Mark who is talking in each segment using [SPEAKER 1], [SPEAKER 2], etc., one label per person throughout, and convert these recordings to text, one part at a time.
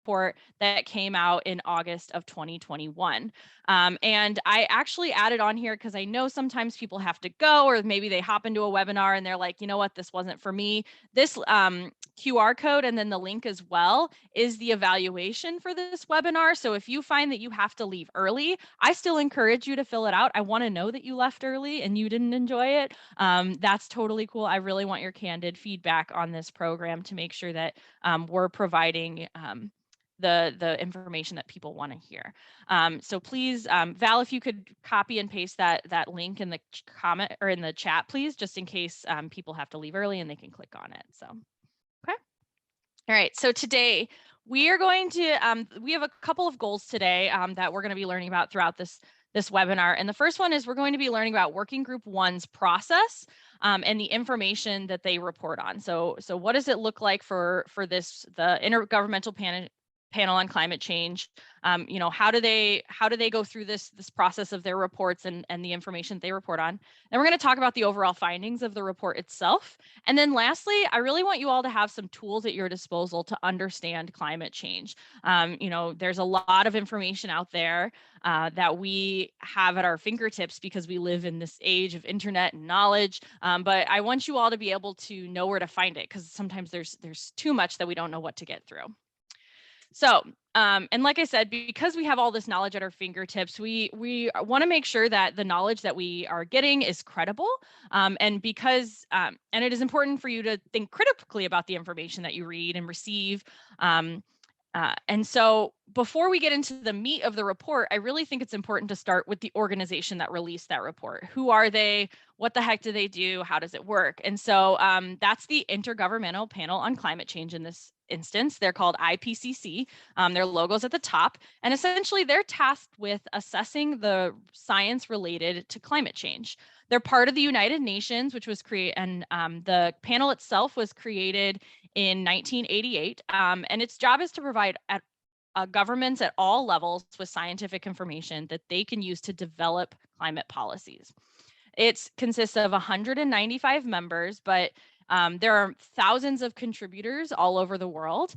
[SPEAKER 1] report that came out in August of 2021. And I actually added on here because I know sometimes people have to go, or maybe they hop into a webinar and they're like, you know what, this wasn't for me. This QR code and then the link as well is the evaluation for this webinar. So if you find that you have to leave early, I still encourage you to fill it out. I want to know that you left early and you didn't enjoy it. That's totally cool. I really want your candid feedback on this program to make sure that we're providing the information that people want to hear. So please, Val, if you could copy and paste that link in the comment or in the chat, please, just in case people have to leave early and they can click on it. So, okay. All right. So today we are going to, we have a couple of goals today that we're going to be learning about throughout this webinar. And the first one is we're going to be learning about Working Group 1's process and the information that they report on. So what does it look like for the Intergovernmental Panel on Climate Change? You know, how do they go through this process of their reports and the information they report on? Then we're going to talk about the overall findings of the report itself. And then lastly, I really want you all to have some tools at your disposal to understand climate change. You know, there's a lot of information out there that we have at our fingertips because we live in this age of internet and knowledge. But I want you all to be able to know where to find it, because sometimes there's too much that we don't know what to get through. So, and like I said, because we have all this knowledge at our fingertips, we want to make sure that the knowledge that we are getting is credible. And because, and it is important for you to think critically about the information that you read and receive. And so before we get into the meat of the report, I really think it's important to start with the organization that released that report. Who are they? What the heck do they do? How does it work? And so that's the Intergovernmental Panel on Climate Change in this instance. They're called IPCC. Their logo's at the top. And essentially they're tasked with assessing the science related to climate change. They're part of the United Nations, which was created, and the panel itself was created in 1988. And its job is to provide governments at all levels with scientific information that they can use to develop climate policies. It consists of 195 members, but there are thousands of contributors all over the world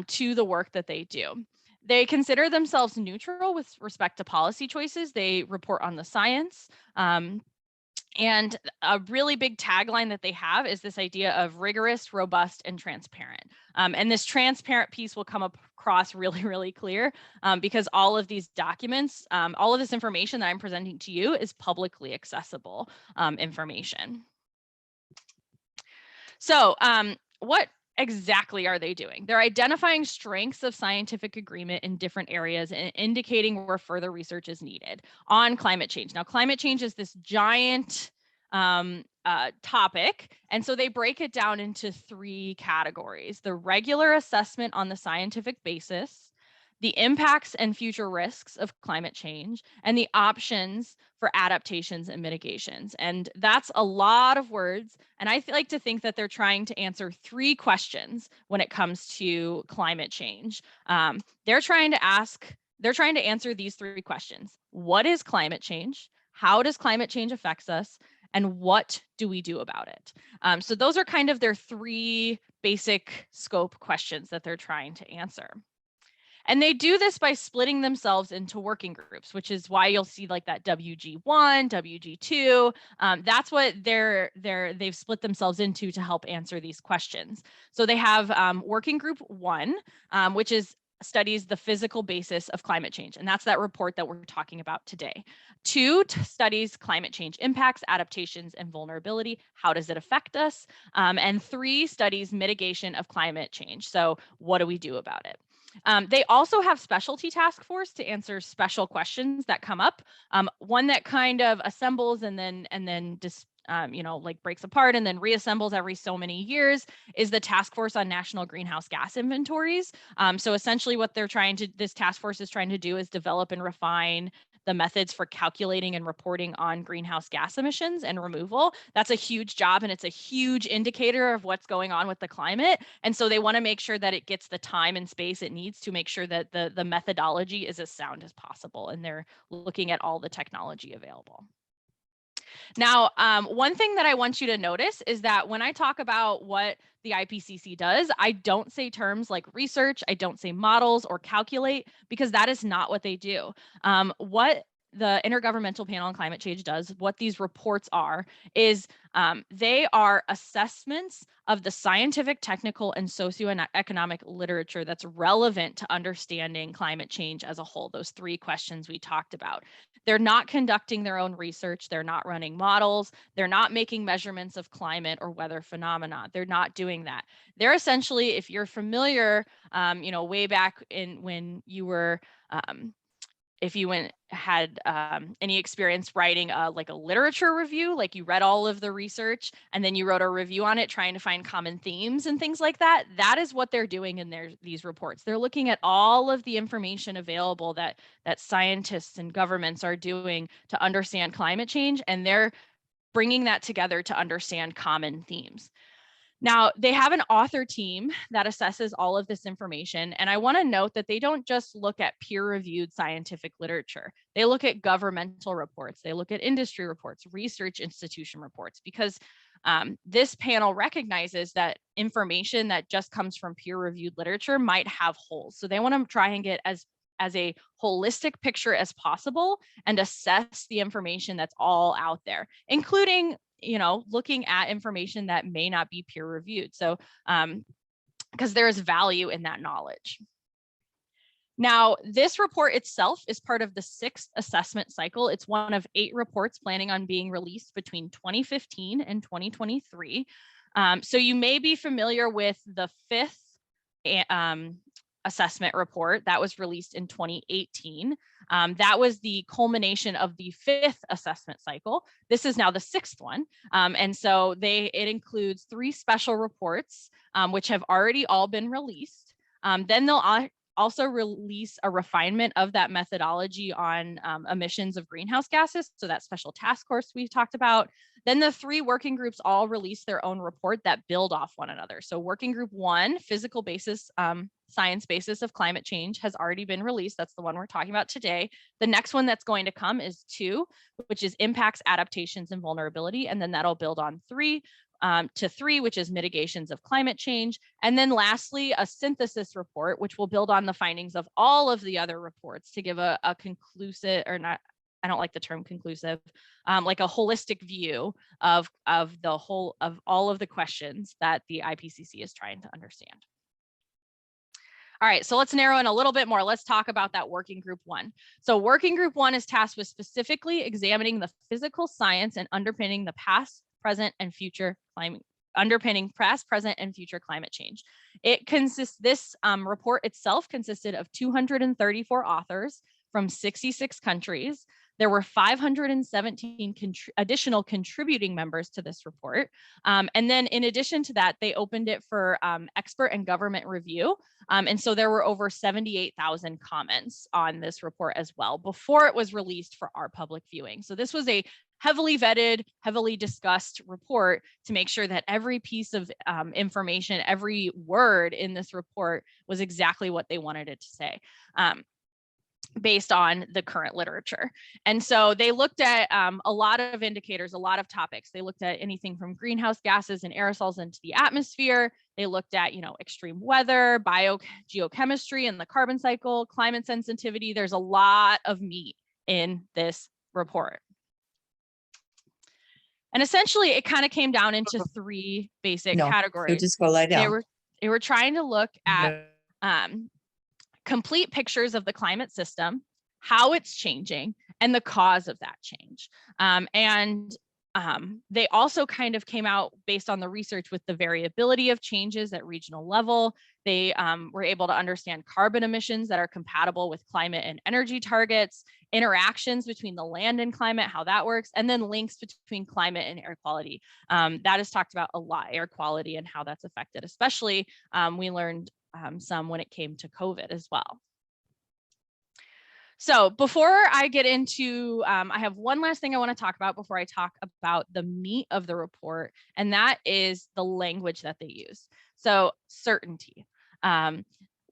[SPEAKER 1] to the work that they do. They consider themselves neutral with respect to policy choices. They report on the science. And a really big tagline that they have is this idea of rigorous, robust, and transparent. And this transparent piece will come across really, really clear because all of these documents, all of this information that I'm presenting to you is publicly accessible information. So what exactly are they doing? They're identifying strengths of scientific agreement in different areas and indicating where further research is needed on climate change. Now, climate change is this giant topic, and so they break it down into 3 categories: the regular assessment on the scientific basis, the impacts and future risks of climate change, and the options for adaptations and mitigations. And that's a lot of words. And I like to think that they're trying to answer 3 questions when it comes to climate change. They're trying to answer these 3 questions. What is climate change? How does climate change affect us? And what do we do about it? So those are kind of their 3 basic scope questions that they're trying to answer. And they do this by splitting themselves into working groups, which is why you'll see like that WG1, WG2. That's what they've split themselves into to help answer these questions. So they have working group 1, which studies the physical basis of climate change. And that's that report that we're talking about today. 2 studies climate change impacts, adaptations, and vulnerability. How does it affect us? And 3 studies mitigation of climate change. So what do we do about it? They also have specialty task force to answer special questions that come up. One that kind of assembles and then just like breaks apart and then reassembles every so many years is the Task Force on National Greenhouse Gas Inventories. So essentially what this task force is trying to do is develop and refine the methods for calculating and reporting on greenhouse gas emissions and removal. That's a huge job, and it's a huge indicator of what's going on with the climate. And so they want to make sure that it gets the time and space it needs to make sure that the methodology is as sound as possible. And they're looking at all the technology available. Now, one thing that I want you to notice is that when I talk about what the IPCC does, I don't say terms like research, I don't say models or calculate, because that is not what they do. What the Intergovernmental Panel on Climate Change does, what these reports are, is they are assessments of the scientific, technical, and socio-economic literature that's relevant to understanding climate change as a whole, those three questions we talked about. They're not conducting their own research. They're not running models. They're not making measurements of climate or weather phenomena. They're not doing that. They're essentially, if you're familiar, way back in when you were, if you had any experience writing like a literature review, like you read all of the research and then you wrote a review on it, trying to find common themes and things like that. That is what they're doing in these reports. They're looking at all of the information available that scientists and governments are doing to understand climate change, and they're bringing that together to understand common themes. Now, they have an author team that assesses all of this information. And I want to note that they don't just look at peer-reviewed scientific literature. They look at governmental reports. They look at industry reports, research institution reports, because this panel recognizes that information that just comes from peer-reviewed literature might have holes. So they want to try and get as a holistic picture as possible and assess the information that's all out there, including looking at information that may not be peer reviewed. So, because there is value in that knowledge. Now, this report itself is part of the 6th assessment cycle. It's one of 8 reports planning on being released between 2015 and 2023. So you may be familiar with the 5th assessment report that was released in 2018. That was the culmination of the 5th assessment cycle. This is now the 6th one. And so it includes 3 special reports, which have already all been released. Then they'll also release a refinement of that methodology on emissions of greenhouse gases. So that special task force we talked about. Then the 3 working groups all release their own report that build off one another. So working group 1, physical basis, science basis of climate change, has already been released. That's the one we're talking about today. The next one that's going to come is 2, which is impacts, adaptations, and vulnerability. And then that'll build on 3 to 3, which is mitigations of climate change. And then lastly, a synthesis report, which will build on the findings of all of the other reports to give a conclusive, or not, I don't like the term conclusive, like a holistic view of the whole of all of the questions that the IPCC is trying to understand. All right, so let's narrow in a little bit more. Let's talk about that working group 1. So working group 1 is tasked with specifically examining the physical science and underpinning the past, present, and future climate, underpinning past, present, and future climate change. This report itself consisted of 234 authors from 66 countries. There were 517 additional contributing members to this report. And then in addition to that, they opened it for expert and government review. And so there were over 78,000 comments on this report as well before it was released for our public viewing. So this was a heavily vetted, heavily discussed report to make sure that every piece of information, every word in this report was exactly what they wanted it to say. Based on the current literature. And so they looked at a lot of indicators, a lot of topics. They looked at anything from greenhouse gases and aerosols into the atmosphere. They looked at, extreme weather, geochemistry and the carbon cycle, climate sensitivity. There's a lot of meat in this report. And essentially it kind of came down into 3 basic categories.
[SPEAKER 2] Just go lie down.
[SPEAKER 1] They were trying to look at complete pictures of the climate system, how it's changing, and the cause of that change. They also kind of came out based on the research with the variability of changes at regional level. They were able to understand carbon emissions that are compatible with climate and energy targets, interactions between the land and climate, how that works, and then links between climate and air quality. That is talked about a lot, air quality and how that's affected, especially we learned some when it came to COVID as well. So before I get into, I have one last thing I want to talk about before I talk about the meat of the report, and that is the language that they use. So certainty.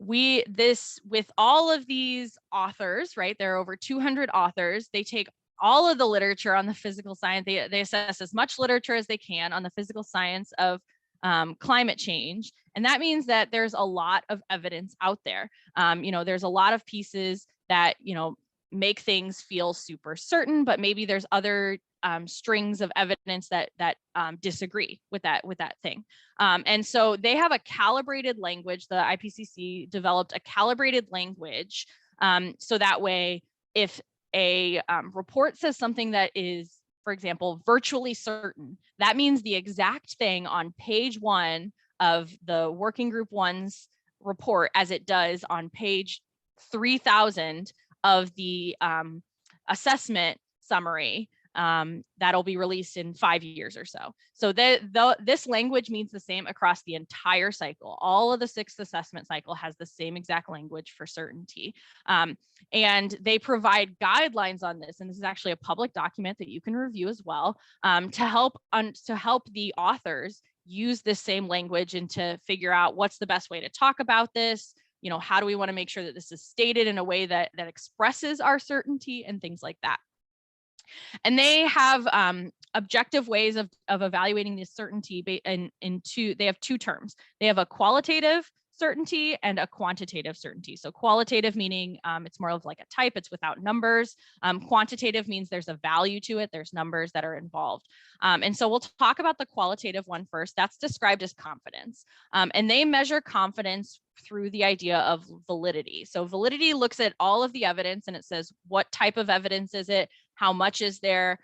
[SPEAKER 1] With all of these authors, right? There are over 200 authors. They take all of the literature on the physical science. They assess as much literature as they can on the physical science of climate change. And that means that there's a lot of evidence out there. There's a lot of pieces that, make things feel super certain, but maybe there's other strings of evidence that disagree with that thing. And so they have a calibrated language. The IPCC developed a calibrated language. So that way, if a report says something that is, for example, virtually certain, that means the exact thing on page 1 of the working group 1's report as it does on page 3000 of the assessment summary that'll be released in 5 years or so. So this language means the same across the entire cycle. All of the 6th assessment cycle has the same exact language for certainty. And they provide guidelines on this. And this is actually a public document that you can review as well, to help the authors use this same language and to figure out what's the best way to talk about this. How do we want to make sure that this is stated in a way that expresses our certainty and things like that. And they have objective ways of evaluating this certainty they have 2 terms. They have a qualitative certainty and a quantitative certainty. So qualitative meaning it's more of like a type, it's without numbers. Quantitative means there's a value to it, there's numbers that are involved. And so we'll talk about the qualitative one first. That's described as confidence. And they measure confidence through the idea of validity. So validity looks at all of the evidence and it says, what type of evidence is it? How much is there?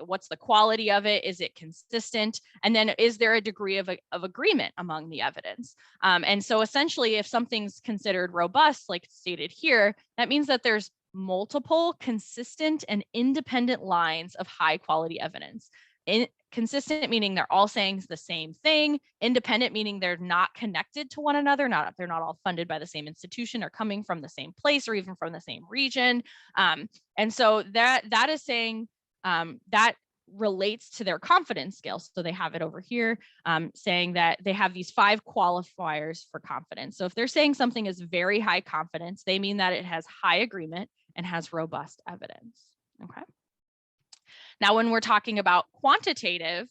[SPEAKER 1] What's the quality of it? Is it consistent? And then is there a degree of agreement among the evidence? And so essentially, if something's considered robust, like stated here, that means that there's multiple consistent and independent lines of high quality evidence. Consistent meaning they're all saying the same thing. Independent meaning they're not connected to one another. They're not all funded by the same institution or coming from the same place or even from the same region. And so that is saying that relates to their confidence scale. So they have it over here saying that they have these 5 qualifiers for confidence. So if they're saying something is very high confidence, they mean that it has high agreement and has robust evidence. Okay. Now, when we're talking about quantitative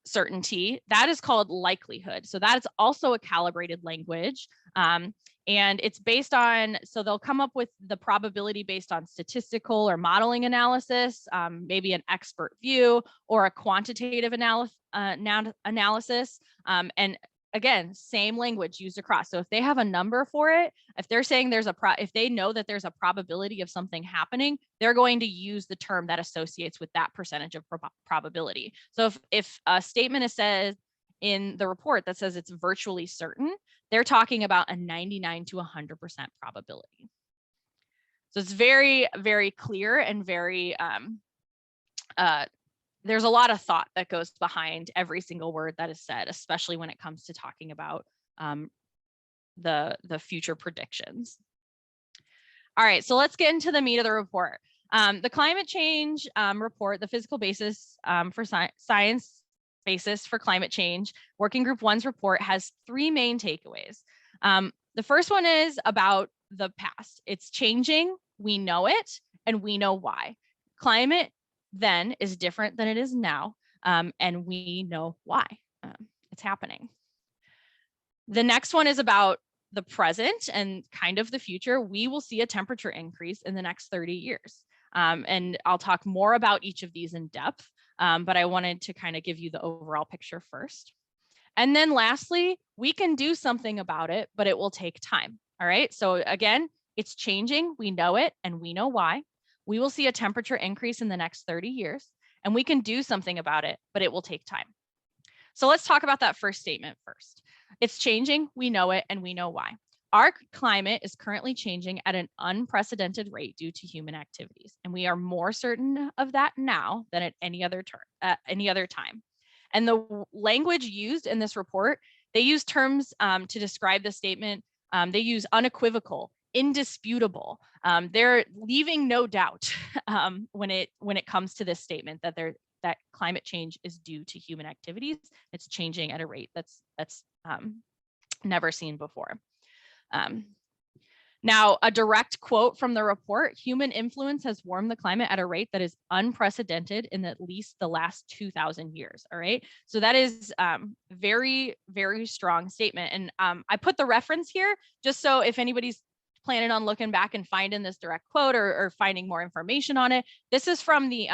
[SPEAKER 1] certainty, that is called likelihood. So that is also a calibrated language. And it's based on, so they'll come up with the probability based on statistical or modeling analysis, maybe an expert view or a quantitative analysis. And again, same language used across. So if they have a number for it, if they're saying if they know that there's a probability of something happening, they're going to use the term that associates with that percentage of probability. So if a statement is said in the report that says it's virtually certain, they're talking about a 99 to 100% probability. So it's very, very clear and very, there's a lot of thought that goes behind every single word that is said, especially when it comes to talking about the future predictions. All right, so let's get into the meat of the report. The climate change report, the physical basis for science basis for climate change, Working Group 1's report has 3 main takeaways. The first one is about the past. It's changing, we know it, and we know why. Climate then is different than it is now, and we know why it's happening. The next one is about the present and kind of the future. We will see a temperature increase in the next 30 years. And I'll talk more about each of these in depth, but I wanted to kind of give you the overall picture first. And then lastly, we can do something about it, but it will take time. All right, so again, it's changing, we know it, and we know why. We will see a temperature increase in the next 30 years, and we can do something about it, but it will take time. So let's talk about that first statement first. It's changing, we know it, and we know why. Our climate is currently changing at an unprecedented rate due to human activities, and we are more certain of that now than at any other time. And the language used in this report, they use terms to describe the statement. They use unequivocal, indisputable. They're leaving no doubt when it comes to this statement that climate change is due to human activities. It's changing at a rate that's never seen before. Now, a direct quote from the report: human influence has warmed the climate at a rate that is unprecedented in at least the last 2,000 years. All right. So that is very, very strong statement. And I put the reference here just so if anybody's planning on looking back and finding this direct quote or finding more information on it, this is from the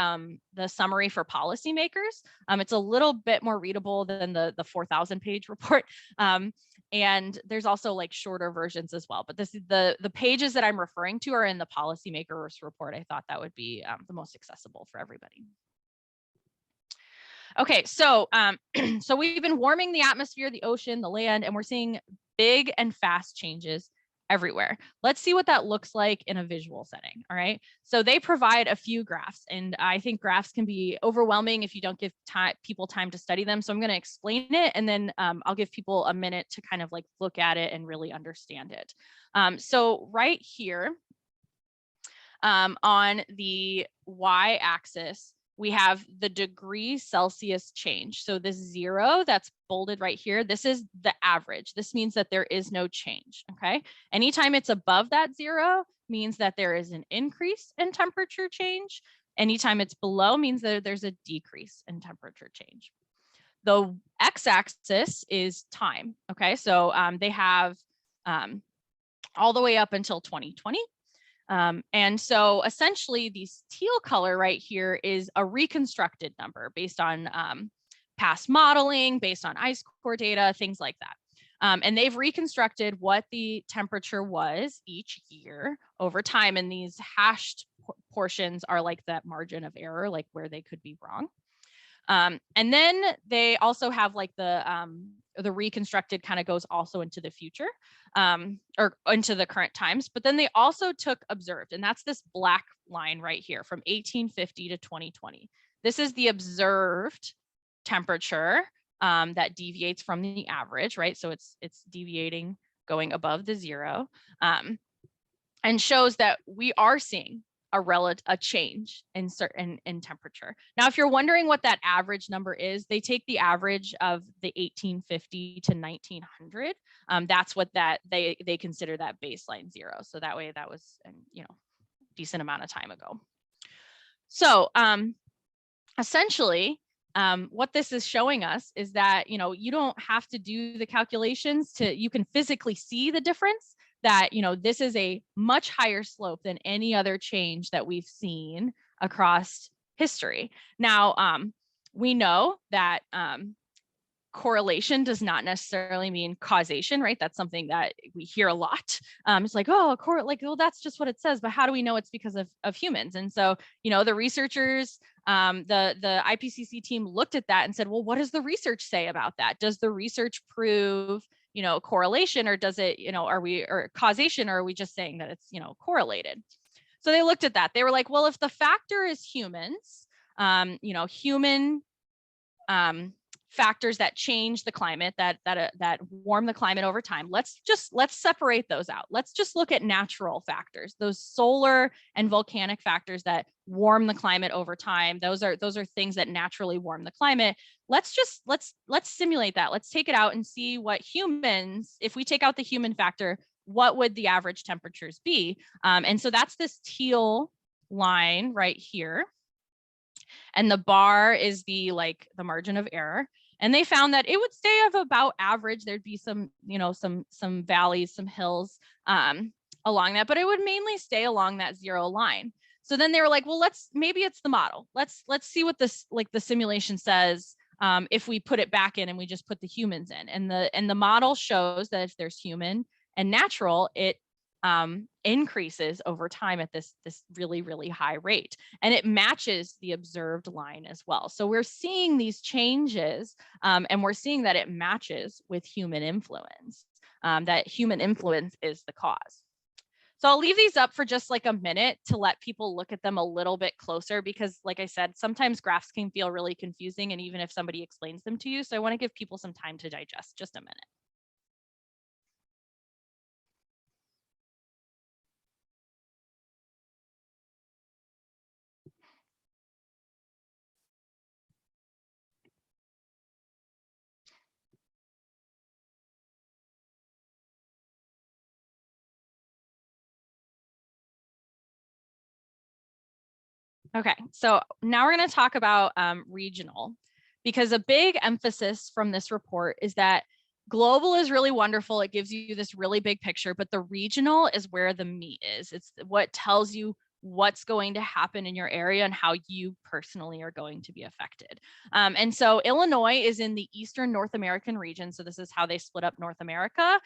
[SPEAKER 1] summary for policymakers. It's a little bit more readable than the 4,000 page report. And there's also like shorter versions as well. But this is the pages that I'm referring to are in the policymakers report. I thought that would be the most accessible for everybody. Okay, so so we've been warming the atmosphere, the ocean, the land, and we're seeing big and fast changes everywhere. Let's see what that looks like in a visual setting. All right. So they provide a few graphs, and I think graphs can be overwhelming if you don't give people time to study them. So I'm going to explain it, and then I'll give people a minute to kind of like look at it and really understand it. So right here on the y-axis, we have the degree Celsius change. So this 0 that's bolded right here, this is the average. This means that there is no change, okay? Anytime it's above that 0 means that there is an increase in temperature change. Anytime it's below means that there's a decrease in temperature change. The x-axis is time, okay? So they have all the way up until 2020. And so essentially these teal color right here is a reconstructed number based on past modeling, based on ice core data, things like that. And they've reconstructed what the temperature was each year over time. And these hashed portions are like that margin of error, like where they could be wrong. And then they also have like the reconstructed kind of goes also into the future or into the current times, but then they also took observed, and that's this black line right here from 1850 to 2020. This is the observed temperature that deviates from the average, right? So it's deviating, going above the 0, and shows that we are seeing a change in temperature. Now, if you're wondering what that average number is, they take the average of the 1850 to 1900. That's what they consider that baseline 0. So that way, that was decent amount of time ago. So essentially, what this is showing us is that you don't have to do the calculations you can physically see the difference. That this is a much higher slope than any other change that we've seen across history. Now, we know that correlation does not necessarily mean causation, right? That's something that we hear a lot. It's like, oh, well, that's just what it says, but how do we know it's because of humans? And so, the researchers, the IPCC team looked at that and said, well, what does the research say about that? Does the research prove correlation, or does it, or causation, or are we just saying that it's, correlated? So they looked at that. They were like, well, if the factor is humans, human factors that change the climate, that warm the climate over time, let's separate those out. Let's just look at natural factors, those solar and volcanic factors that warm the climate over time. Those are things that naturally warm the climate. Let's simulate that. Let's take it out and see what humans, if we take out the human factor, what would the average temperatures be? And so that's this teal line right here. And the bar is the margin of error. And they found that it would stay of about average. There'd be some valleys, some hills along that, but it would mainly stay along that 0 line. So then they were like, well, maybe it's the model. Let's see what this the simulation says if we put it back in and we just put the humans in. And the model shows that if there's human and natural, it increases over time at this really, really high rate. And it matches the observed line as well. So we're seeing these changes and we're seeing that it matches with human influence, that human influence is the cause. So I'll leave these up for just like a minute to let people look at them a little bit closer, because like I said, sometimes graphs can feel really confusing, and even if somebody explains them to you. So I want to give people some time to digest. Just a minute. Okay, so now we're going to talk about regional, because a big emphasis from this report is that global is really wonderful. It gives you this really big picture, but the regional is where the meat is. It's what tells you what's going to happen in your area and how you personally are going to be affected. And so Illinois is in the Eastern North American region. So this is how they split up North America.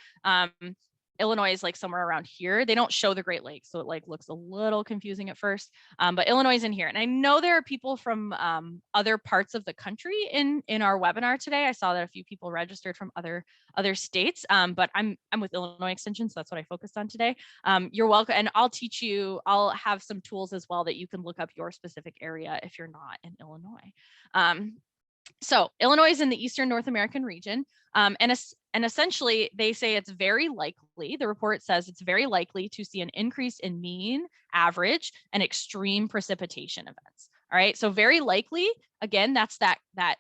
[SPEAKER 1] Illinois is like somewhere around here. They don't show the Great Lakes, so it like looks a little confusing at first. But Illinois is in here, and I know there are people from other parts of the country in our webinar today. I saw that a few people registered from other states, but I'm with Illinois Extension, so that's what I focused on today. You're welcome, and I'll teach you. I'll have some tools as well that you can look up your specific area if you're not in Illinois. So Illinois is in the Eastern North American region, and essentially they say it's very likely, the report says it's very likely to see an increase in mean, average, and extreme precipitation events. All right, so very likely, again, that's that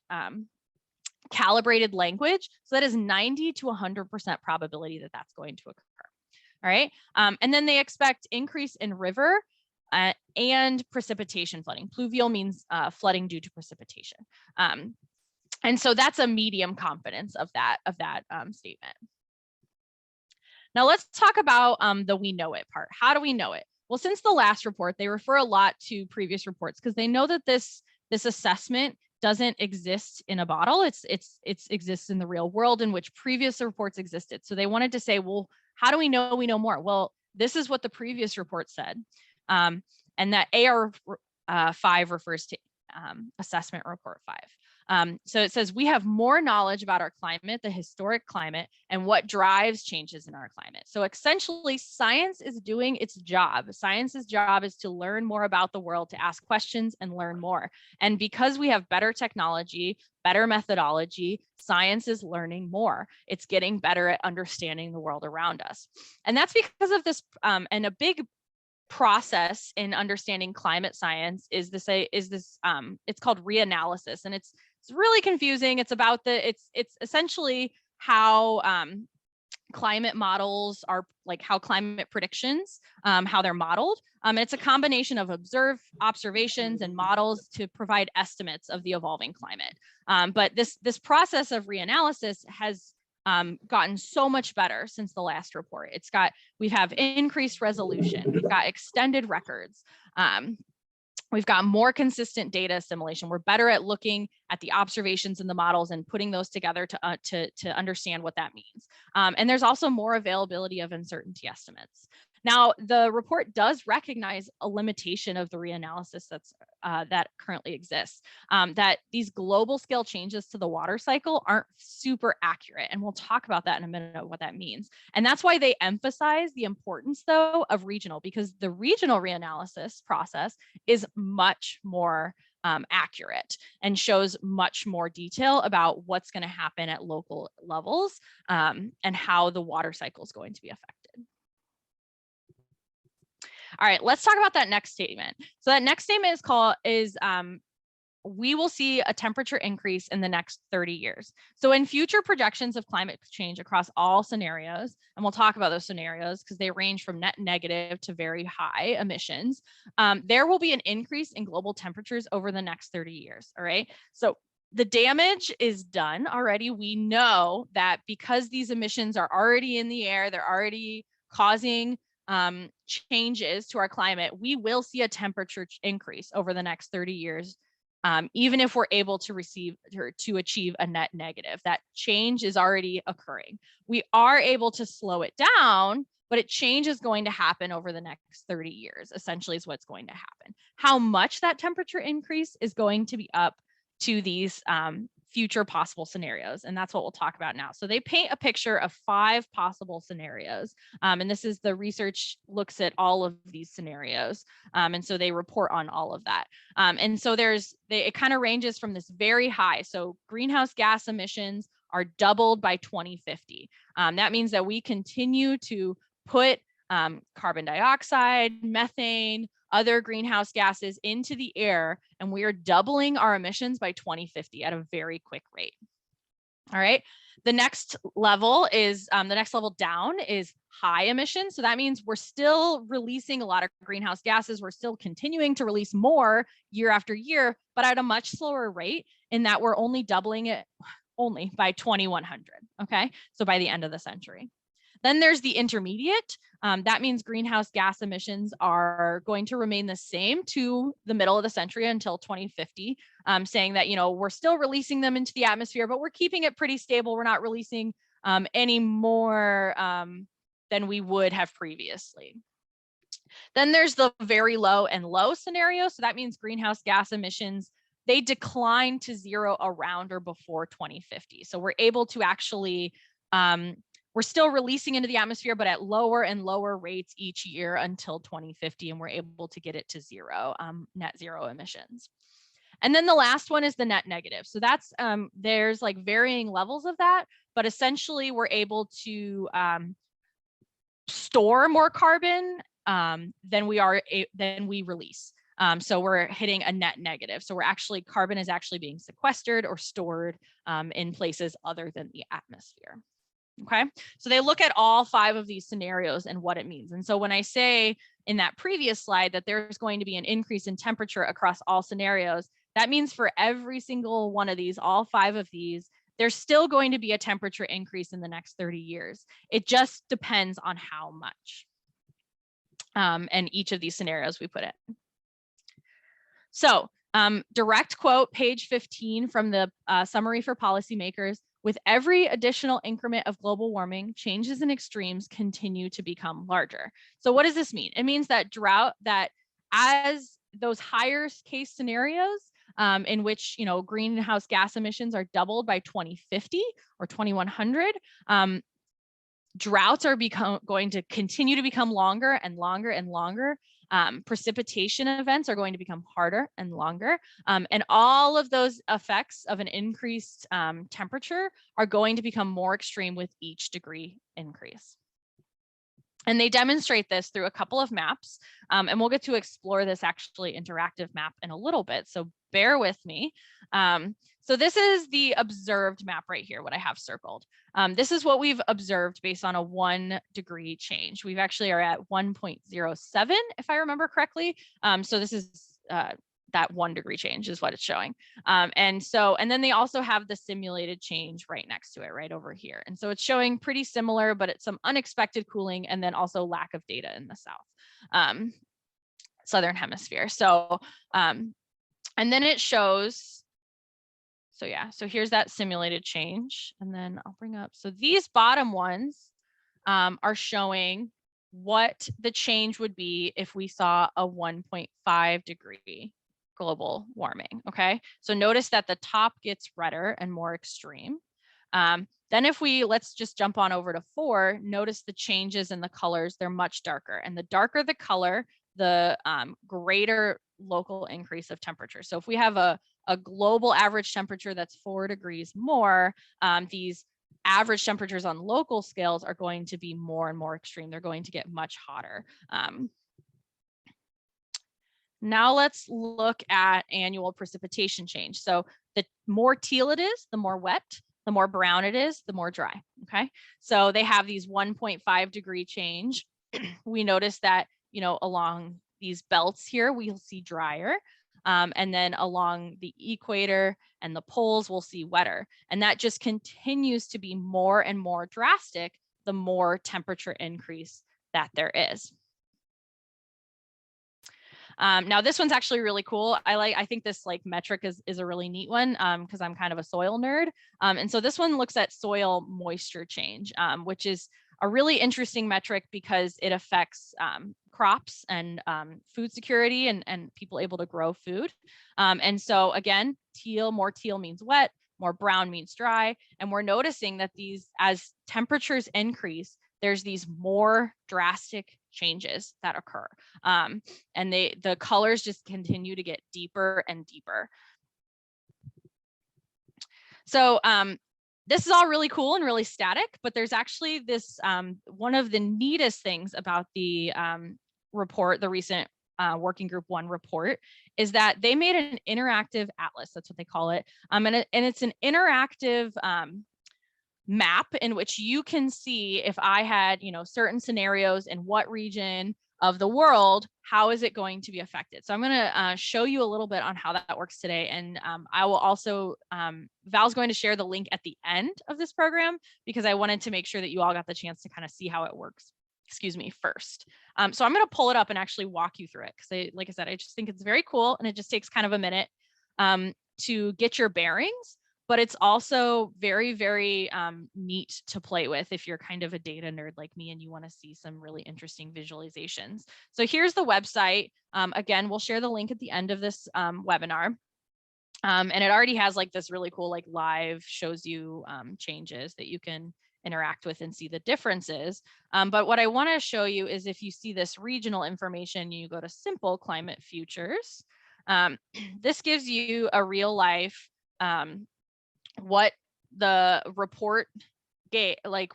[SPEAKER 1] calibrated language. So that is 90 to 100% probability that that's going to occur. All right, and then they expect increase in river and precipitation flooding. Pluvial means flooding due to precipitation. And so that's a medium confidence of that statement. Now let's talk about the we know it part. How do we know it? Well, since the last report, they refer a lot to previous reports because they know that this assessment doesn't exist in a bottle. It exists in the real world in which previous reports existed. So they wanted to say, well, how do we know more? Well, this is what the previous report said. And that AR5 refers to assessment report 5. So it says we have more knowledge about our climate, the historic climate, and what drives changes in our climate. So essentially, science is doing its job. Science's job is to learn more about the world, to ask questions and learn more. And because we have better technology, better methodology, science is learning more. It's getting better at understanding the world around us. And that's because of this, and a big process in understanding climate science is it's called reanalysis, and it's really confusing. It's about it's essentially how climate models are, like how climate predictions, how they're modeled. It's a combination of observations and models to provide estimates of the evolving climate. But this process of reanalysis has gotten so much better since the last report. We have increased resolution, we've got extended records, we've got more consistent data assimilation. We're better at looking at the observations in the models and putting those together to understand what that means. And there's also more availability of uncertainty estimates. Now, the report does recognize a limitation of the reanalysis that currently exists, that these global scale changes to the water cycle aren't super accurate. And we'll talk about that in a minute, what that means. And that's why they emphasize the importance, though, of regional, because the regional reanalysis process is much more accurate and shows much more detail about what's going to happen at local levels and how the water cycle is going to be affected. All right, let's talk about that next statement. So that next statement is we will see a temperature increase in the next 30 years. So in future projections of climate change across all scenarios, and we'll talk about those scenarios because they range from net negative to very high emissions, there will be an increase in global temperatures over the next 30 years, all right? So the damage is done already. We know that because these emissions are already in the air, they're already causing changes to our climate, we will see a temperature increase over the next 30 years, even if we're able to achieve a net negative. That change is already occurring. We are able to slow it down, but change is going to happen over the next 30 years, essentially is what's going to happen. How much that temperature increase is going to be up to these future possible scenarios. And that's what we'll talk about now. So they paint a picture of 5 possible scenarios. And this is the research looks at all of these scenarios. And so they report on all of that. And so it kind of ranges from this very high. So greenhouse gas emissions are doubled by 2050. That means that we continue to put carbon dioxide, methane, other greenhouse gases into the air, and we are doubling our emissions by 2050 at a very quick rate. All right. The next level is the next level down is high emission. So that means we're still releasing a lot of greenhouse gases. We're still continuing to release more year after year, but at a much slower rate, in that we're only doubling it only by 2100. Okay. So by the end of the century. Then there's the intermediate. That means greenhouse gas emissions are going to remain the same to the middle of the century until 2050, saying that, we're still releasing them into the atmosphere, but we're keeping it pretty stable. We're not releasing any more than we would have previously. Then there's the very low and low scenario. So that means greenhouse gas emissions, they decline to zero around or before 2050. So we're able to actually we're still releasing into the atmosphere, but at lower and lower rates each year until 2050, and we're able to get it to zero, net zero emissions. And then the last one is the net negative. So that's, there's like varying levels of that, but essentially we're able to store more carbon than we release. So we're hitting a net negative. So carbon is actually being sequestered or stored in places other than the atmosphere. Okay, so they look at all 5 of these scenarios and what it means. And so when I say in that previous slide that there's going to be an increase in temperature across all scenarios, that means for every single one of these, all 5 of these, there's still going to be a temperature increase in the next 30 years. It just depends on how much. And each of these scenarios we put in. So direct quote, page 15 from the summary for policymakers. With every additional increment of global warming, changes in extremes continue to become larger. So what does this mean? It means that as those higher case scenarios in which greenhouse gas emissions are doubled by 2050 or 2100, droughts are going to continue to become longer and longer and longer. Precipitation events are going to become harder and longer. And all of those effects of an increased temperature are going to become more extreme with each degree increase. And they demonstrate this through a couple of maps. And we'll get to explore this actually interactive map in a little bit. So bear with me. So this is the observed map right here, what I have circled. This is what we've observed based on a 1 degree change. We've actually are at 1.07, if I remember correctly. So this is that 1 degree change is what it's showing. And then they also have the simulated change right next to it, right over here. And so it's showing pretty similar, but it's some unexpected cooling and then also lack of data in the south, southern hemisphere. So, and then it shows, so yeah, so here's that simulated change. And then I'll bring up, so these bottom ones are showing what the change would be if we saw a 1.5 degree global warming, okay? So notice that the top gets redder and more extreme. Then if let's just jump on over to 4, notice the changes in the colors, they're much darker. And the darker the color, the greater local increase of temperature. So if we have a global average temperature that's 4 degrees more, these average temperatures on local scales are going to be more and more extreme. They're going to get much hotter. Now let's look at annual precipitation change. So the more teal it is, the more wet, the more brown it is, the more dry, okay? So they have these 1.5 degree change. We notice that, along these belts here, we'll see drier. And then along the equator and the poles, we'll see wetter. And that just continues to be more and more drastic the more temperature increase that there is. Now this one's actually really cool. I think this metric is a really neat one because I'm kind of a soil nerd. And so this one looks at soil moisture change, which is a really interesting metric because it affects crops and food security and people able to grow food. And so again, more teal means wet, more brown means dry. And we're noticing that as temperatures increase, there's these more drastic changes that occur. And the colors just continue to get deeper and deeper. So this is all really cool and really static, but there's actually this, one of the neatest things about the report, the recent Working Group 1 report, is that they made an interactive atlas, that's what they call it. And it's an interactive map in which you can see if I had, certain scenarios in what region of the world, how is it going to be affected? So I'm going to show you a little bit on how that works today. And I will also, Val's going to share the link at the end of this program because I wanted to make sure that you all got the chance to kind of see how it works, first. So I'm going to pull it up and actually walk you through it because like I said, I just think it's very cool and it just takes kind of a minute to get your bearings. But it's also very, very neat to play with if you're kind of a data nerd like me and you want to see some really interesting visualizations. So here's the website. Again, we'll share the link at the end of this webinar. And it already has like this really cool, like live shows you changes that you can interact with and see the differences. But what I want to show you is if you see this regional information, you go to simple climate futures. This gives you a real life what the report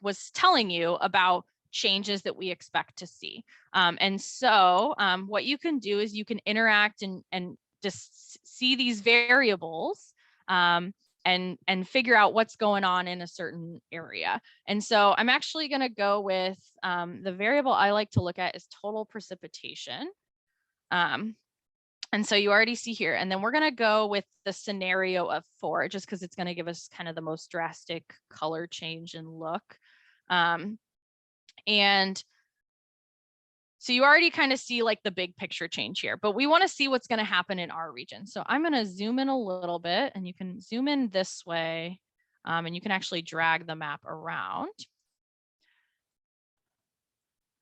[SPEAKER 1] was telling you about changes that we expect to see. And so what you can do is you can interact and just see these variables and figure out what's going on in a certain area. And so I'm actually going to go with the variable I like to look at is total precipitation. And so you already see here, and then we're going to go with the scenario of 4, just because it's going to give us kind of the most drastic color change and look. And so you already kind of see like the big picture change here, but we want to see what's going to happen in our region. So I'm going to zoom in a little bit, and you can zoom in this way, and you can actually drag the map around.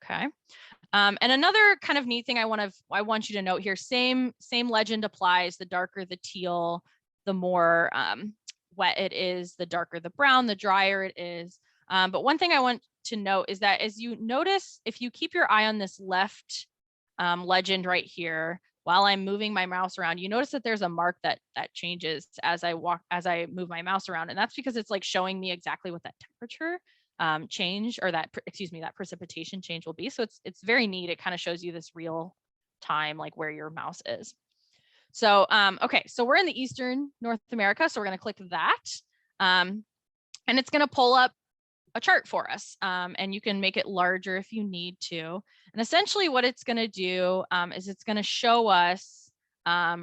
[SPEAKER 1] Okay. And another kind of neat thing I want you to note here, same legend applies. The darker the teal, the more wet it is, the darker the brown, the drier it is. But one thing I want to note is that as you notice, if you keep your eye on this left legend right here, while I'm moving my mouse around, you notice that there's a mark that changes as I move my mouse around. And that's because it's like showing me exactly what that temperature change or that precipitation change will be. So it's very neat. It kind of shows you this real time, like where your mouse is. So, okay, so we're in the Eastern North America. So we're going to click that and it's going to pull up a chart for us. And you can make it larger if you need to. And essentially what it's going to do is it's going to show us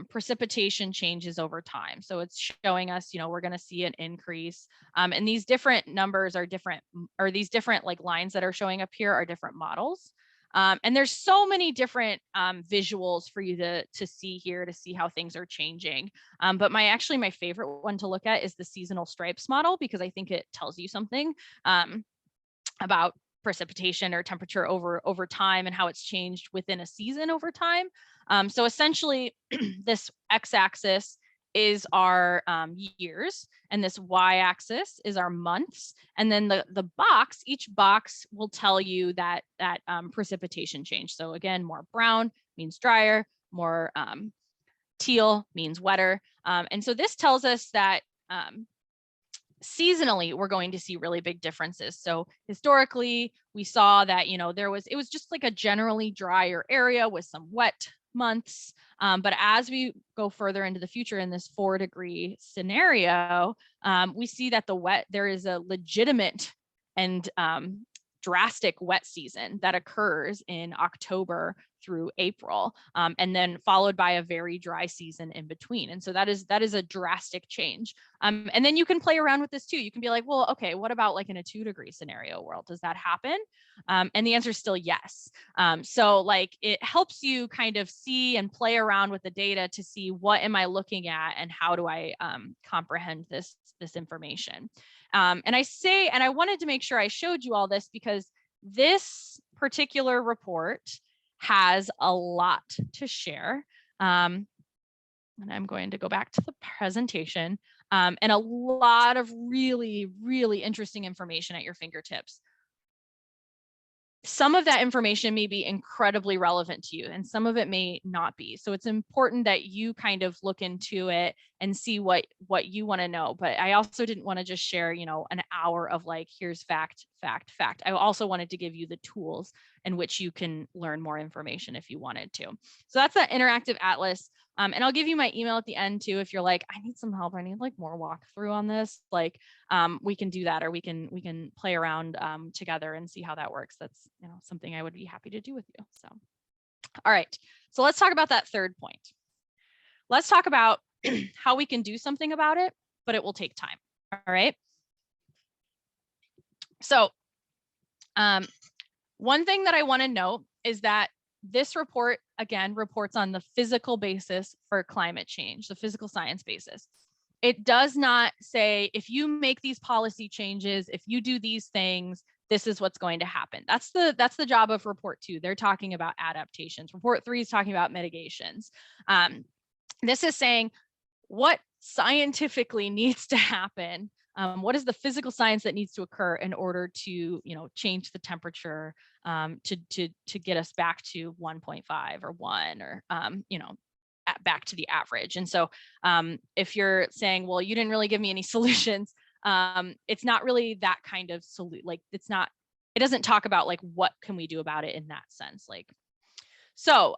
[SPEAKER 1] precipitation changes over time. So it's showing us, we're going to see an increase. And these different numbers are different, or these different like lines that are showing up here are different models. And there's so many different visuals for you to see here to see how things are changing. But my favorite one to look at is the seasonal stripes model, because I think it tells you something about precipitation or temperature over time and how it's changed within a season over time. So essentially this x-axis is our years, and this y-axis is our months. And then each box will tell you that precipitation change. So again, more brown means drier, more teal means wetter. And so this tells us that seasonally, we're going to see really big differences. So historically, we saw that, it was just like a generally drier area with some wet months. But as we go further into the future in this 4-degree scenario, we see that there is a legitimate and drastic wet season that occurs in October through April, and then followed by a very dry season in between. And so that is a drastic change. And then you can play around with this too. You can be like, well, okay, what about like in a 2-degree scenario world? Does that happen? And the answer is still yes. So like it helps you kind of see and play around with the data to see what am I looking at and how do I comprehend this information. And I wanted to make sure I showed you all this because this particular report has a lot to share. And I'm going to go back to the presentation and a lot of really, really interesting information at your fingertips. Some of that information may be incredibly relevant to you and some of it may not be. So it's important that you kind of look into it and see what you want to know. But I also didn't want to just share, an hour of like, here's fact, fact, fact. I also wanted to give you the tools in which you can learn more information if you wanted to. So that's that interactive atlas. And I'll give you my email at the end too. If you're like, I need some help, I need like more walkthrough on this, like we can do that, or we can play around together and see how that works. That's something I would be happy to do with you. So, all right. So let's talk about that third point. Let's talk about how we can do something about it, but it will take time. All right. So one thing that I want to note is that this report, again, reports on the physical basis for climate change, the physical science basis. It does not say, if you make these policy changes, if you do these things, this is what's going to happen. That's the job of report 2. They're talking about adaptations. Report 3 is talking about mitigations. This is saying what scientifically needs to happen. What is the physical science that needs to occur in order to, change the temperature to get us back to 1.5 or 1 or, back to the average. And so if you're saying, well, you didn't really give me any solutions, it's not really that kind of solution. Like it doesn't talk about like, what can we do about it in that sense? Like, so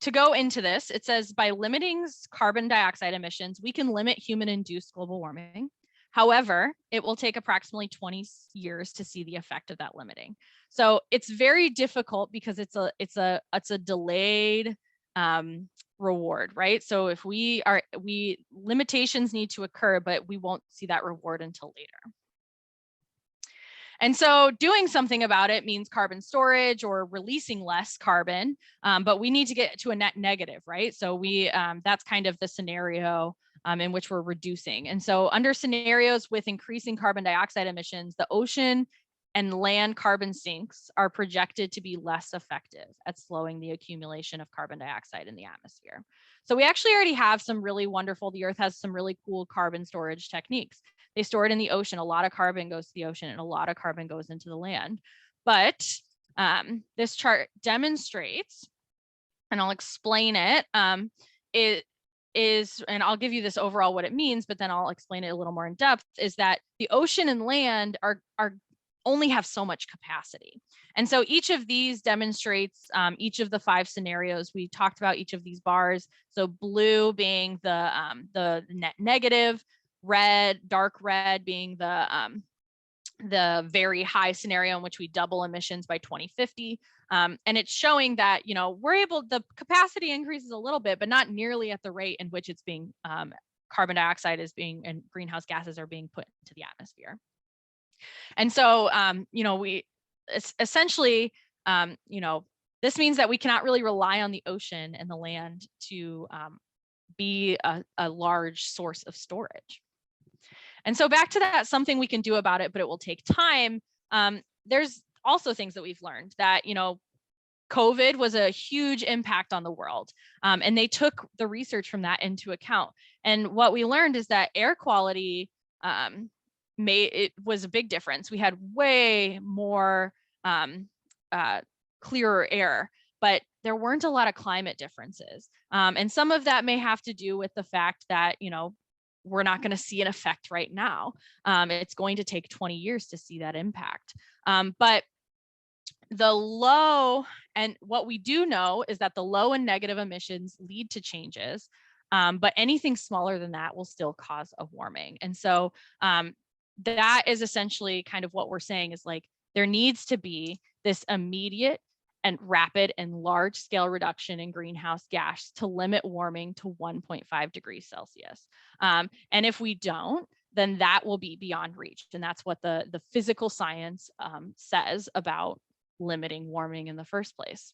[SPEAKER 1] to go into this, it says by limiting carbon dioxide emissions, we can limit human-induced global warming. However, it will take approximately 20 years to see the effect of that limiting. So it's very difficult because it's a delayed reward, right? So if limitations need to occur, but we won't see that reward until later. And so doing something about it means carbon storage or releasing less carbon, but we need to get to a net negative, right? So that's kind of the scenario in which we're reducing. And so under scenarios with increasing carbon dioxide emissions, the ocean and land carbon sinks are projected to be less effective at slowing the accumulation of carbon dioxide in the atmosphere. So we actually already have some really wonderful, the Earth has some really cool carbon storage techniques. They store it in the ocean. A lot of carbon goes to the ocean and a lot of carbon goes into the land. But this chart demonstrates, and I'll explain it, it is, and I'll give you this overall what it means, but then I'll explain it a little more in depth, is that the ocean and land are only have so much capacity. And so each of these demonstrates each of the 5 scenarios. We talked about each of these bars. So blue being the net negative, dark red being the very high scenario in which we double emissions by 2050. And it's showing that, the capacity increases a little bit, but not nearly at the rate in which it's being, carbon dioxide is being, and greenhouse gases are being put into the atmosphere. And so, we essentially, this means that we cannot really rely on the ocean and the land to be a large source of storage. And so back to that, something we can do about it, but it will take time. There's also things that we've learned that, COVID was a huge impact on the world. And they took the research from that into account. And what we learned is that air quality it was a big difference. We had way more clearer air, but there weren't a lot of climate differences. And some of that may have to do with the fact that, we're not going to see an effect right now. It's going to take 20 years to see that impact. But the low, and what we do know is that the low and negative emissions lead to changes, but anything smaller than that will still cause a warming. And so that is essentially kind of what we're saying is like, there needs to be this immediate and rapid and large scale reduction in greenhouse gas to limit warming to 1.5 degrees Celsius. And if we don't, then that will be beyond reach. And that's what the physical science says about limiting warming in the first place.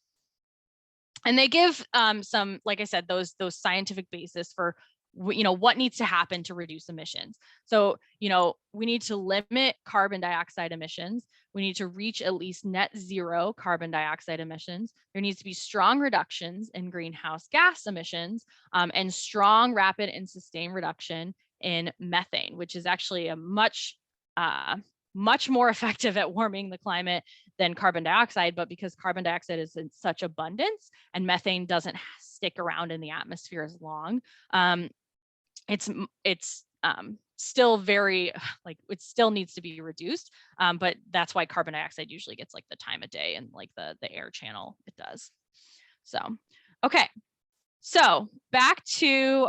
[SPEAKER 1] And they give some, like I said, those scientific basis for what needs to happen to reduce emissions. So, we need to limit carbon dioxide emissions. We need to reach at least net zero carbon dioxide emissions. There needs to be strong reductions in greenhouse gas emissions and strong, rapid, and sustained reduction in methane, which is actually a much more effective at warming the climate than carbon dioxide. But because carbon dioxide is in such abundance and methane doesn't stick around in the atmosphere as long. It's still very, like, it still needs to be reduced, but that's why carbon dioxide usually gets like the time of day and like the air channel it does. So, okay, so back to,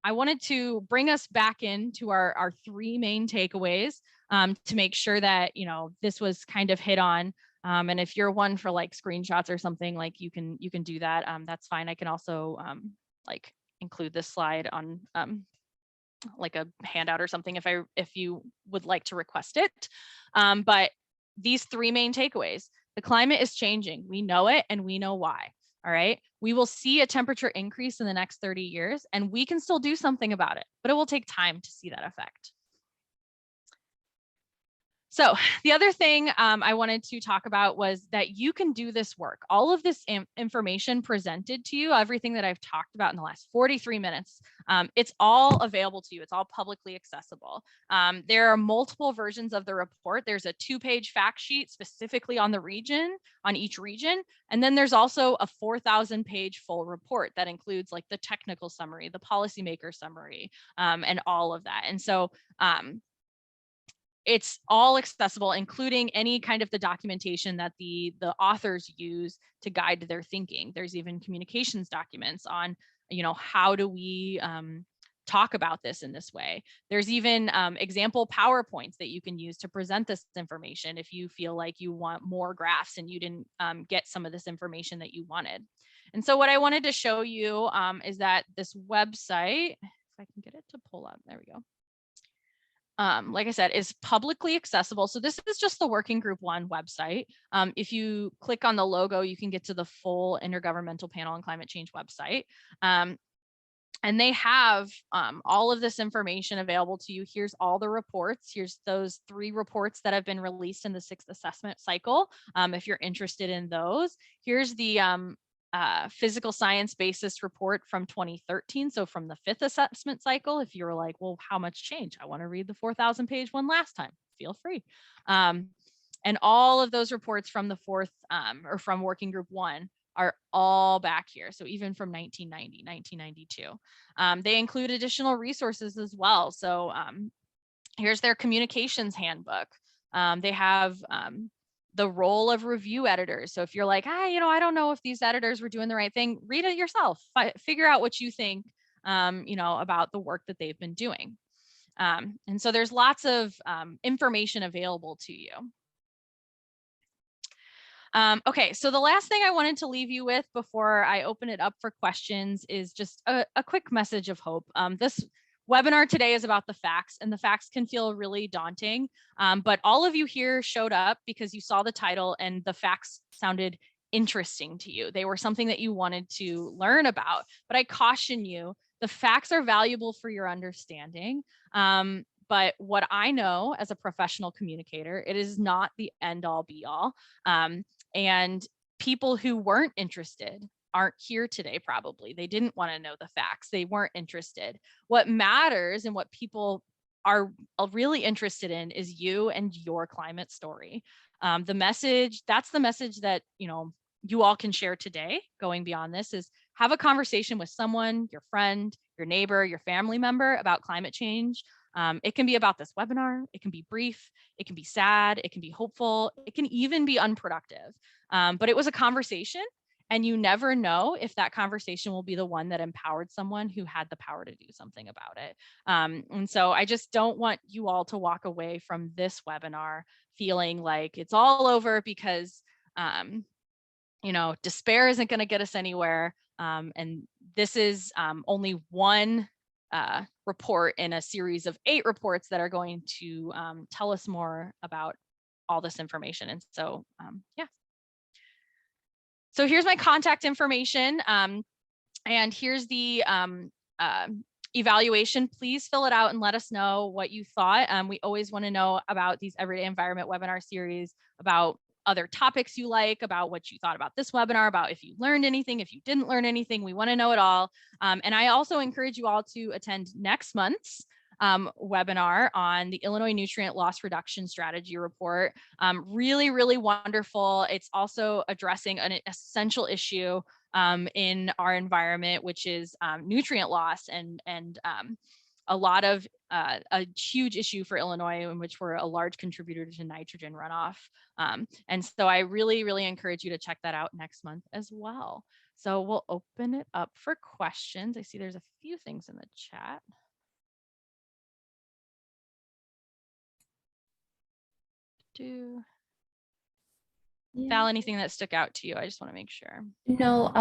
[SPEAKER 1] I wanted to bring us back into our three main takeaways, to make sure that, you know, this was kind of hit on. And if you're one for like screenshots or something, like you can do that. That's fine. I can also like include this slide on like a handout or something if you would like to request it. But these three main takeaways: the climate is changing. We know it and we know why. All right. We will see a temperature increase in the next 30 years and we can still do something about it, but it will take time to see that effect. So the other thing I wanted to talk about was that you can do this work. All of this information presented to you, everything that I've talked about in the last 43 minutes, it's all available to you. It's all publicly accessible. There are multiple versions of the report. There's a 2-page fact sheet specifically on the region, on each region. And then there's also a 4,000-page full report that includes like the technical summary, the policymaker summary, and all of that. And so it's all accessible, including any kind of the documentation that the authors use to guide their thinking. There's even communications documents on, you know, how do we talk about this in this way. There's even example PowerPoints that you can use to present this information if you feel like you want more graphs and you didn't get some of this information that you wanted. And so what I wanted to show you is that this website, if I can get it to pull up, there we go. Like I said, is publicly accessible. So this is just the Working Group 1 website. If you click on the logo, you can get to the full Intergovernmental Panel on Climate Change website. And they have all of this information available to you. Here's all the reports. Here's those 3 reports that have been released in the 6th assessment cycle, if you're interested in those. Here's the physical science basis report from 2013. So from the 5th assessment cycle, if you're like, well, how much change? I want to read the 4,000-page one last time, feel free. And all of those reports from the 4th or from Working Group 1 are all back here. So even from 1990, 1992. They include additional resources as well. So here's their communications handbook. They have the role of review editors. So if you're like, you know, I don't know if these editors were doing the right thing, read it yourself, figure out what you think, you know, about the work that they've been doing. And so there's lots of information available to you. Okay, so the last thing I wanted to leave you with before I open it up for questions is just a quick message of hope. This webinar today is about the facts, and the facts can feel really daunting, but all of you here showed up because you saw the title and the facts sounded interesting to you. They were something that you wanted to learn about, but I caution you, the facts are valuable for your understanding. But what I know as a professional communicator, it is not the end all be all. And people who weren't interested aren't here today, probably. They didn't want to know the facts. They weren't interested. What matters and what people are really interested in is you and your climate story. The message, that's the message that, you know, you all can share today, going beyond this, is have a conversation with someone, your friend, your neighbor, your family member about climate change. It can be about this webinar, it can be brief, it can be sad, it can be hopeful, it can even be unproductive. But it was a conversation, and you never know if that conversation will be the one that empowered someone who had the power to do something about it. And so I just don't want you all to walk away from this webinar feeling like it's all over because, you know, despair isn't going to get us anywhere. And this is only one report in a series of 8 reports that are going to tell us more about all this information. And so, yeah. So here's my contact information. And here's the evaluation. Please fill it out and let us know what you thought. We always want to know about these Everyday Environment webinar series, about other topics you like, about what you thought about this webinar, about if you learned anything, if you didn't learn anything. We want to know it all. And I also encourage you all to attend next month's webinar on the Illinois Nutrient Loss Reduction Strategy Report. Really, really wonderful. It's also addressing an essential issue in our environment, which is nutrient loss and a lot of a huge issue for Illinois, in which we're a large contributor to nitrogen runoff. And so I really, really encourage you to check that out next month as well. So we'll open it up for questions. I see there's a few things in the chat. Val, anything that stuck out to you? I just want to make sure.
[SPEAKER 2] No,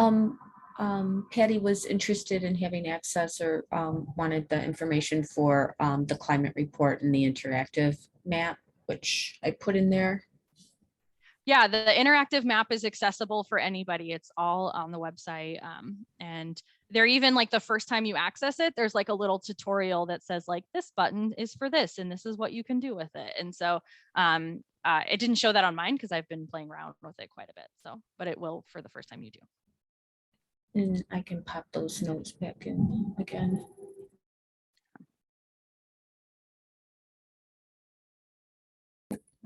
[SPEAKER 2] Patty was interested in having access or wanted the information for the climate report and the interactive map, which I put in there.
[SPEAKER 1] Yeah, the interactive map is accessible for anybody. It's all on the website. And they're even like the first time you access it, there's like a little tutorial that says like this button is for this and this is what you can do with it. And so it didn't show that on mine because I've been playing around with it quite a bit. So, but it will for the first time you do.
[SPEAKER 2] And I can pop those notes back in again.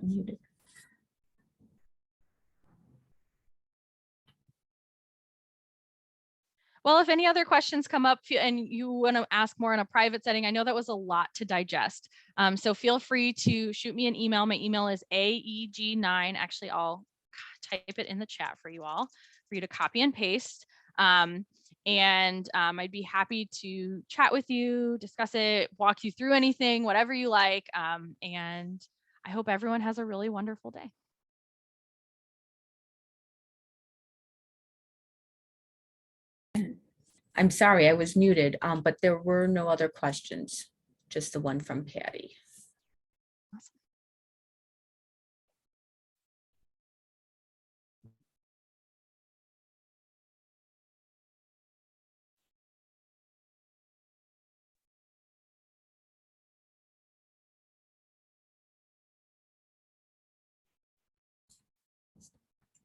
[SPEAKER 2] Muted.
[SPEAKER 1] Well, if any other questions come up and you want to ask more in a private setting, I know that was a lot to digest. So feel free to shoot me an email. My email is aeg9. Actually, I'll type it in the chat for you all, for you to copy and paste. I'd be happy to chat with you, discuss it, walk you through anything, whatever you like. And I hope everyone has a really wonderful day.
[SPEAKER 2] I'm sorry, I was muted, but there were no other questions, just the one from Patty.